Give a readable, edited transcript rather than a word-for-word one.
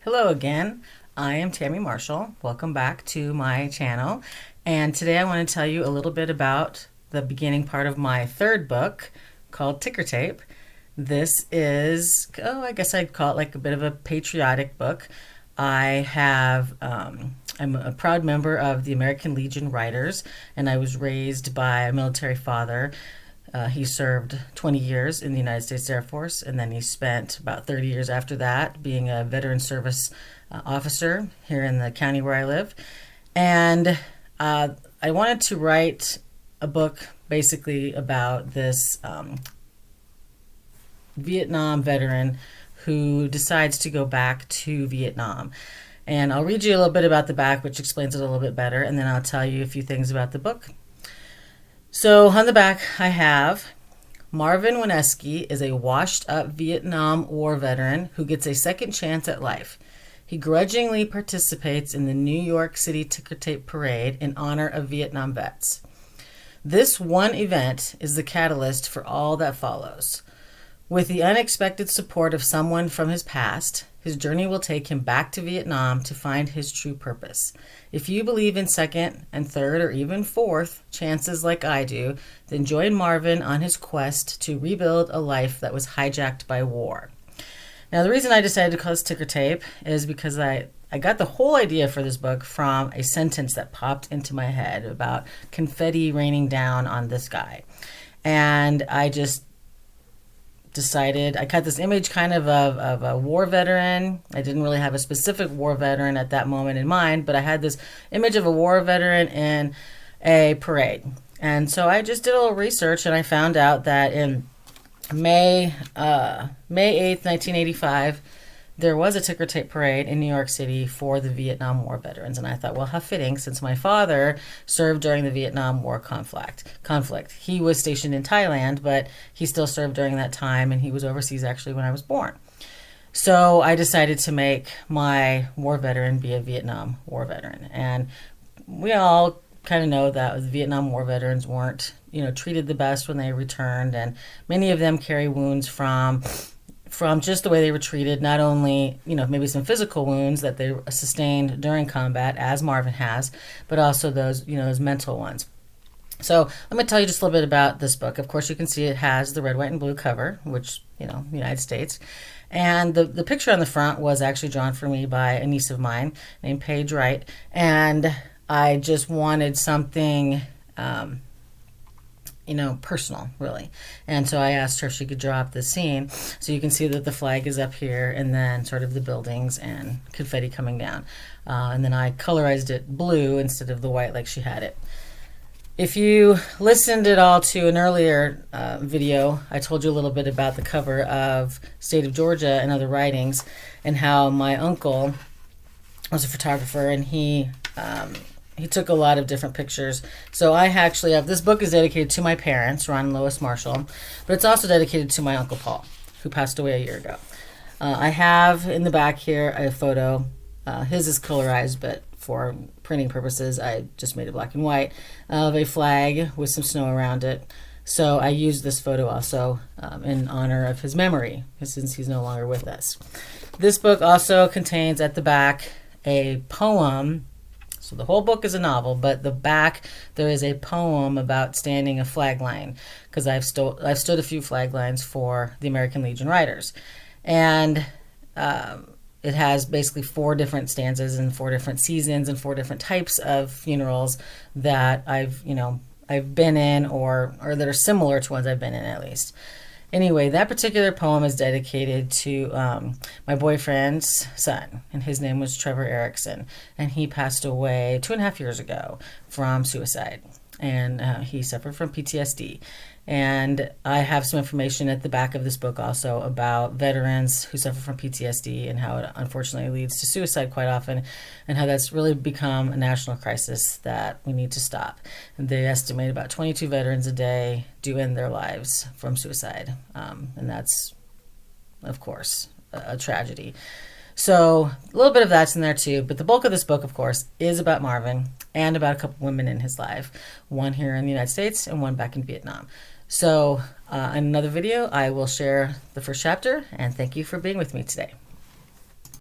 Hello again. I am Tammy Marshall. Welcome back to my channel. And today I want to tell you a little bit about the beginning part of my third book called Ticker Tape. This is, I guess I'd call it like a bit of a patriotic book. I'm a proud member of the American Legion Writers, and I was raised by a military father. He served 20 years in the United States Air Force, and then he spent about 30 years after that being a veteran service officer here in the county where I live. And I wanted to write a book basically about this Vietnam veteran who decides to go back to Vietnam. And I'll read you a little bit about the back, which explains it a little bit better, and then I'll tell you a few things about the book. So on the back, I have Marvin Wineski is a washed-up Vietnam War veteran who gets a second chance at life. He grudgingly participates in the New York City Ticker Tape Parade in honor of Vietnam vets. This one event is the catalyst for all that follows. With the unexpected support of someone from his past, his journey will take him back to Vietnam to find his true purpose. If you believe in second and third or even fourth chances like I do, then join Marvin on his quest to rebuild a life that was hijacked by war. Now, the reason I decided to call this Ticker Tape is because I got the whole idea for this book from a sentence that popped into my head about confetti raining down on this guy. And I just decided, I cut this image kind of a war veteran. I didn't really have a specific war veteran at that moment in mind, but I had this image of a war veteran in a parade. And so I just did a little research, and I found out that in May 8th, 1985, there was a ticker tape parade in New York City for the Vietnam War veterans. And I thought, well, how fitting, since my father served during the Vietnam War conflict. He was stationed in Thailand, but he still served during that time, and he was overseas actually when I was born. So I decided to make my war veteran be a Vietnam War veteran. And we all kind of know that the Vietnam War veterans weren't, treated the best when they returned, and many of them carry wounds from just the way they were treated, not only, maybe some physical wounds that they sustained during combat, as Marvin has, but also those mental ones. So let me tell you just a little bit about this book. Of course, you can see it has the red, white, and blue cover, which, United States. And the picture on the front was actually drawn for me by a niece of mine named Paige Wright. And I just wanted something personal, really. And so I asked her if she could draw up the scene. So you can see that the flag is up here, and then sort of the buildings and confetti coming down. And then I colorized it blue instead of the white like she had it. If you listened at all to an earlier video, I told you a little bit about the cover of State of Georgia and Other Writings, and how my uncle was a photographer, and he took a lot of different pictures. So I actually have, this book is dedicated to my parents, Ron and Lois Marshall, but it's also dedicated to my Uncle Paul, who passed away a year ago. I have in the back here a photo. His is colorized, but for printing purposes, I just made it black and white, of a flag with some snow around it. So I used this photo also in honor of his memory, since he's no longer with us. This book also contains at the back a poem. So the whole book is a novel, but the back there is a poem about standing a flag line, because I've stood a few flag lines for the American Legion Writers, and it has basically 4 different stanzas and 4 different seasons and 4 different types of funerals that I've been in, or that are similar to ones I've been in, at least. Anyway, that particular poem is dedicated to my boyfriend's son, and his name was Trevor Erickson, and he passed away 2.5 years ago from suicide, and he suffered from PTSD. And I have some information at the back of this book also about veterans who suffer from PTSD and how it unfortunately leads to suicide quite often, and how that's really become a national crisis that we need to stop. And they estimate about 22 veterans a day do end their lives from suicide. And that's, of course, a tragedy. So a little bit of that's in there too, but the bulk of this book, of course, is about Marvin and about a couple women in his life, one here in the United States and one back in Vietnam. So in another video, I will share the first chapter, and thank you for being with me today.